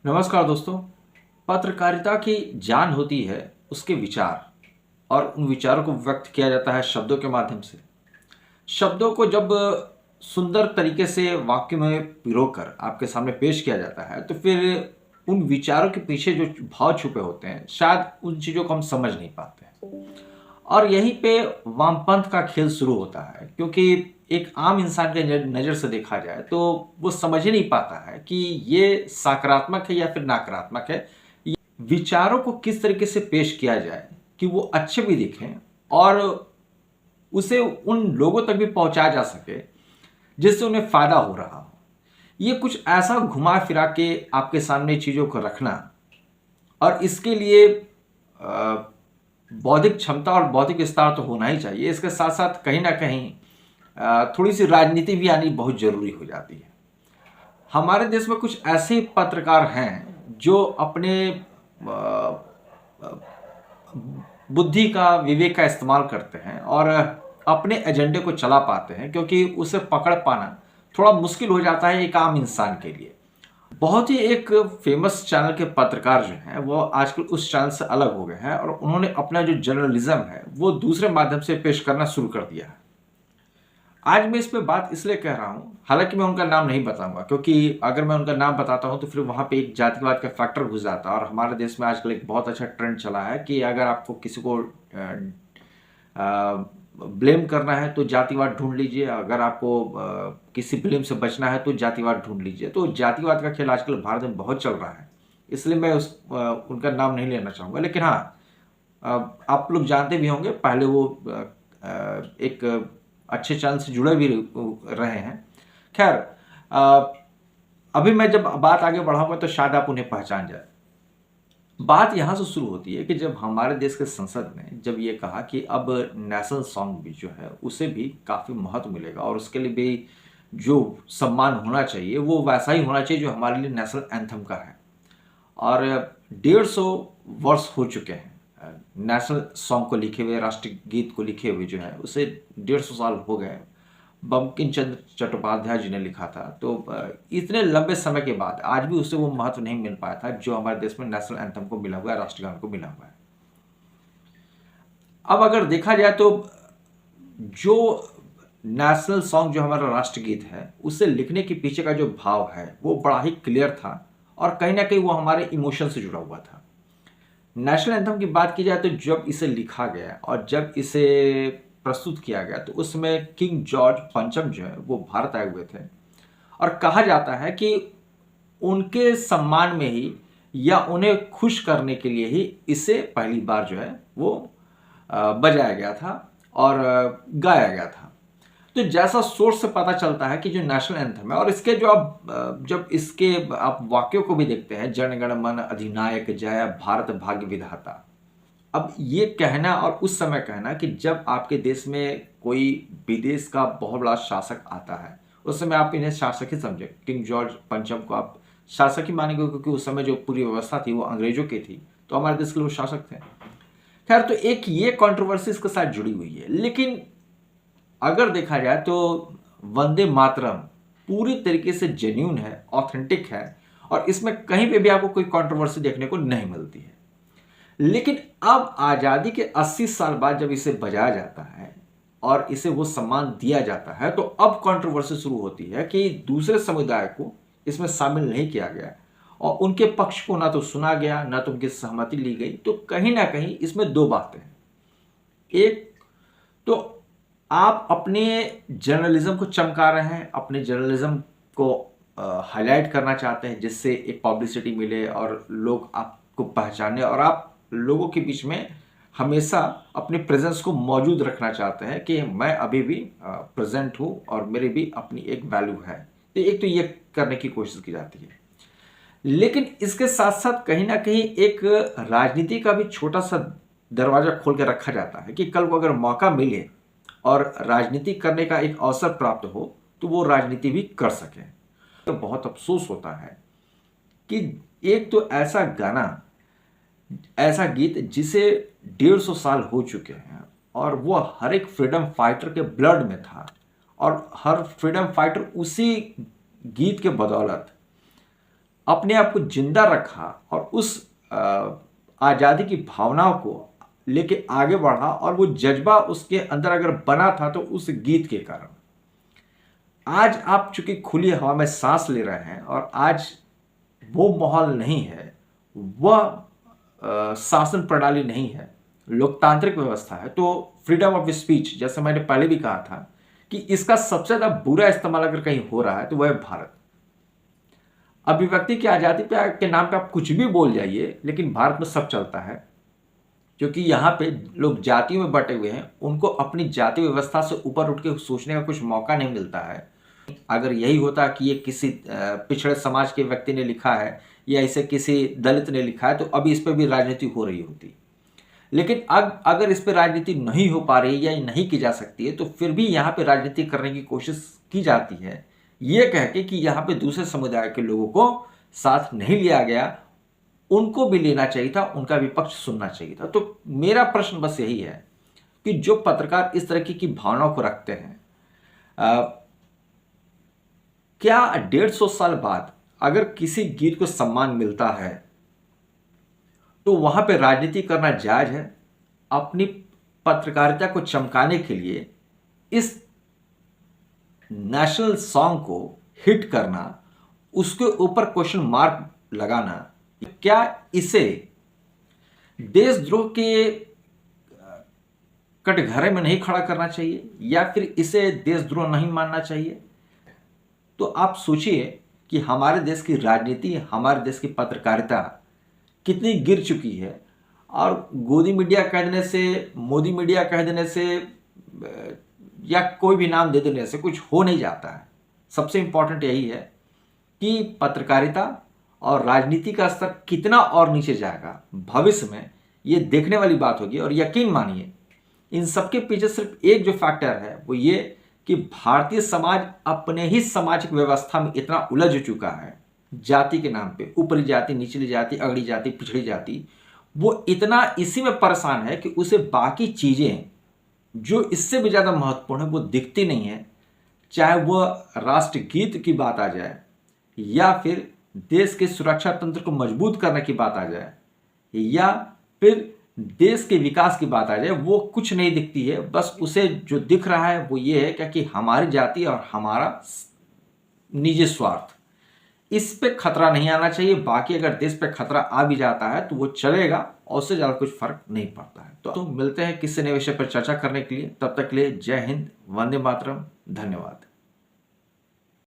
नमस्कार दोस्तों। पत्रकारिता की जान होती है उसके विचार, और उन विचारों को व्यक्त किया जाता है शब्दों के माध्यम से। शब्दों को जब सुंदर तरीके से वाक्य में पिरोकर आपके सामने पेश किया जाता है तो फिर उन विचारों के पीछे जो भाव छुपे होते हैं शायद उन चीज़ों को हम समझ नहीं पाते हैं। और यहीं पे वामपंथ का खेल शुरू होता है, क्योंकि एक आम इंसान के नज़र से देखा जाए तो वो समझ ही नहीं पाता है कि ये सकारात्मक है या फिर नकारात्मक है। विचारों को किस तरीके से पेश किया जाए कि वो अच्छे भी दिखें और उसे उन लोगों तक भी पहुंचाया जा सके जिससे उन्हें फायदा हो रहा हो। ये कुछ ऐसा घुमा फिरा के आपके सामने चीज़ों को रखना, और इसके लिए बौद्धिक क्षमता और बौद्धिक विस्तार तो होना ही चाहिए। इसके साथ साथ कहीं ना कहीं थोड़ी सी राजनीति भी आनी बहुत ज़रूरी हो जाती है। हमारे देश में कुछ ऐसे पत्रकार हैं जो अपने बुद्धि का, विवेक का इस्तेमाल करते हैं और अपने एजेंडे को चला पाते हैं, क्योंकि उसे पकड़ पाना थोड़ा मुश्किल हो जाता है एक आम इंसान के लिए। बहुत ही एक फेमस चैनल के पत्रकार जो हैं वो आजकल उस चैनल से अलग हो गए हैं और उन्होंने अपना जो जर्नलिज्म है वो दूसरे माध्यम से पेश करना शुरू कर दिया है। आज मैं इस पे बात इसलिए कह रहा हूँ, हालांकि मैं उनका नाम नहीं बताऊंगा, क्योंकि अगर मैं उनका नाम बताता हूँ तो फिर वहाँ पे एक जातिवाद का फैक्टर घुस जाता है। और हमारे देश में आजकल एक बहुत अच्छा ट्रेंड चला है कि अगर आपको किसी को ब्लेम करना है तो जातिवाद ढूंढ लीजिए, अगर आपको किसी ब्लेम से बचना है तो जातिवाद ढूंढ लीजिए। तो जातिवाद का खेल आजकल भारत में बहुत चल रहा है, इसलिए मैं उनका नाम नहीं लेना चाहूँगा। लेकिन हाँ, आप लोग जानते भी होंगे, पहले वो एक अच्छे चैनल से जुड़े भी रहे हैं। खैर, अभी मैं जब बात आगे बढ़ाऊंगा तो शायद आप उन्हें पहचान जाए। बात यहाँ से शुरू होती है कि जब हमारे देश के संसद ने जब ये कहा कि अब नेशनल सॉन्ग भी जो है उसे भी काफ़ी महत्व मिलेगा और उसके लिए भी जो सम्मान होना चाहिए वो वैसा ही होना चाहिए जो हमारे लिए नेशनल एंथम का है। और 150 वर्ष हो चुके हैं नेशनल सॉन्ग को लिखे हुए, राष्ट्रीय गीत को लिखे हुए जो है उसे 150 साल हो गए। बंकिम चंद्र चट्टोपाध्याय जी ने लिखा था। तो इतने लंबे समय के बाद आज भी उसे वो महत्व नहीं मिल पाया था जो हमारे देश में नेशनल एंथम को मिला हुआ है, राष्ट्रगान को मिला हुआ है। अब अगर देखा जाए तो जो नेशनल सॉन्ग जो हमारा राष्ट्रगीत है उसे लिखने के पीछे का जो भाव है वो बड़ा ही क्लियर था और कहीं ना कहीं वो हमारे इमोशन से जुड़ा हुआ था। नेशनल एंथम की बात की जाए तो जब इसे लिखा गया और जब इसे प्रस्तुत किया गया तो उसमें किंग जॉर्ज पंचम जो है वो भारत आए हुए थे, और कहा जाता है कि उनके सम्मान में ही या उन्हें खुश करने के लिए ही इसे पहली बार जो है वो बजाया गया था और गाया गया था। तो जैसा सोर्स से पता चलता है कि जो नेशनल एंथम है और इसके जो आप जब इसके आप वाक्यों को भी देखते हैं, जन गण मन अधिनायक जय भारत भाग्य विधाता। अब ये कहना और उस समय कहना कि जब आपके देश में कोई विदेश का बहुत बड़ा शासक आता है, उस समय आप इन्हें शासक ही समझे। किंग जॉर्ज पंचम को आप शासक ही मानेंगे, क्योंकि उस समय जो पूरी व्यवस्था थी वो अंग्रेजों की थी, तो हमारे देश के लोग शासक थे। खैर, तो एक ये कंट्रोवर्सी इसके साथ जुड़ी हुई है। लेकिन अगर देखा जाए तो वंदे मातरम पूरी तरीके से जेन्यून है, ऑथेंटिक है, और इसमें कहीं पे भी आपको कोई कंट्रोवर्सी देखने को नहीं मिलती है। लेकिन अब आज़ादी के 80 साल बाद जब इसे बजाया जाता है और इसे वो सम्मान दिया जाता है तो अब कंट्रोवर्सी शुरू होती है कि दूसरे समुदाय को इसमें शामिल नहीं किया गया और उनके पक्ष को ना तो सुना गया ना तो उनकी सहमति ली गई। तो कहीं ना कहीं इसमें दो बातें हैं। एक तो आप अपने जर्नलिज्म को चमका रहे हैं, अपने जर्नलिज्म को हाईलाइट करना चाहते हैं जिससे एक पब्लिसिटी मिले और लोग आपको पहचाने, और आप लोगों के बीच में हमेशा अपने प्रेजेंस को मौजूद रखना चाहते हैं कि मैं अभी भी प्रेजेंट हूं और मेरी भी अपनी एक वैल्यू है। तो एक तो ये करने की कोशिश की जाती है, लेकिन इसके साथ साथ कहीं ना कहीं एक राजनीति का भी छोटा सा दरवाजा खोल के रखा जाता है कि कल को अगर मौका मिले और राजनीति करने का एक अवसर प्राप्त हो तो वो राजनीति भी कर सके। तो बहुत अफसोस होता है कि एक तो ऐसा गाना, ऐसा गीत जिसे 150 साल हो चुके हैं और वो हर एक फ्रीडम फाइटर के ब्लड में था, और हर फ्रीडम फाइटर उसी गीत के बदौलत अपने आप को जिंदा रखा और उस आज़ादी की भावनाओं को लेके आगे बढ़ा, और वो जज्बा उसके अंदर अगर बना था तो उस गीत के कारण। आज आप चूंकि खुली हवा में सांस ले रहे हैं और आज वो माहौल नहीं है, वह शासन प्रणाली नहीं है, लोकतांत्रिक व्यवस्था है, तो फ्रीडम ऑफ स्पीच, जैसे मैंने पहले भी कहा था कि इसका सबसे ज्यादा बुरा इस्तेमाल अगर कहीं हो रहा है तो वह है भारत। अभिव्यक्ति की आजादी पे के नाम पे आप कुछ भी बोल जाइए, लेकिन भारत में सब चलता है, क्योंकि यहाँ पे लोग जातियों में बटे हुए हैं, उनको अपनी जाति व्यवस्था से ऊपर उठ के सोचने का कुछ मौका नहीं मिलता है। अगर यही होता कि ये किसी पिछड़े समाज के व्यक्ति ने लिखा है या इसे किसी दलित ने लिखा है, तो अभी इस पर भी राजनीति हो रही होती। लेकिन अब अगर इस पर राजनीति नहीं हो पा रही या नहीं की जा सकती है, तो फिर भी यहाँ पे राजनीति करने की कोशिश की जाती है, ये कह के कि यहाँ पे दूसरे समुदाय के लोगों को साथ नहीं लिया गया, उनको भी लेना चाहिए था, उनका भी पक्ष सुनना चाहिए था। तो मेरा प्रश्न बस यही है कि जो पत्रकार इस तरह की भावनाओं को रखते हैं, क्या 150 साल बाद अगर किसी गीत को सम्मान मिलता है तो वहां पे राजनीति करना जायज है? अपनी पत्रकारिता को चमकाने के लिए इस नेशनल सॉन्ग को हिट करना, उसके ऊपर क्वेश्चन मार्क लगाना, क्या इसे देशद्रोह के कटघरे में नहीं खड़ा करना चाहिए या फिर इसे देशद्रोह नहीं मानना चाहिए? तो आप सोचिए कि हमारे देश की राजनीति, हमारे देश की पत्रकारिता कितनी गिर चुकी है, और गोदी मीडिया कह देने से, मोदी मीडिया कह देने से, या कोई भी नाम दे देने से कुछ हो नहीं जाता है। सबसे इंपॉर्टेंट यही है कि पत्रकारिता और राजनीति का स्तर कितना और नीचे जाएगा भविष्य में, ये देखने वाली बात होगी। और यकीन मानिए, इन सबके पीछे सिर्फ एक जो फैक्टर है वो ये कि भारतीय समाज अपने ही सामाजिक व्यवस्था में इतना उलझ चुका है, जाति के नाम पे, ऊपरी जाति, निचली जाति, अगड़ी जाति, पिछड़ी जाति, वो इतना इसी में परेशान है कि उसे बाकी चीजें जो इससे भी ज्यादा महत्वपूर्ण है वो दिखती नहीं है। चाहे वह राष्ट्रगीत की बात आ जाए या फिर देश के सुरक्षा तंत्र को मजबूत करने की बात आ जाए या फिर देश के विकास की बात आ जाए, वो कुछ नहीं दिखती है। बस उसे जो दिख रहा है वो ये है कि हमारी जाति और हमारा निजी स्वार्थ, इस पे खतरा नहीं आना चाहिए। बाकी अगर देश पे खतरा आ भी जाता है तो वो चलेगा, और उससे ज्यादा कुछ फर्क नहीं पड़ता है। तो मिलते हैं किसी नए विषय पर चर्चा करने के लिए। तब तक के लिए जय हिंद, वंदे मातरम, धन्यवाद।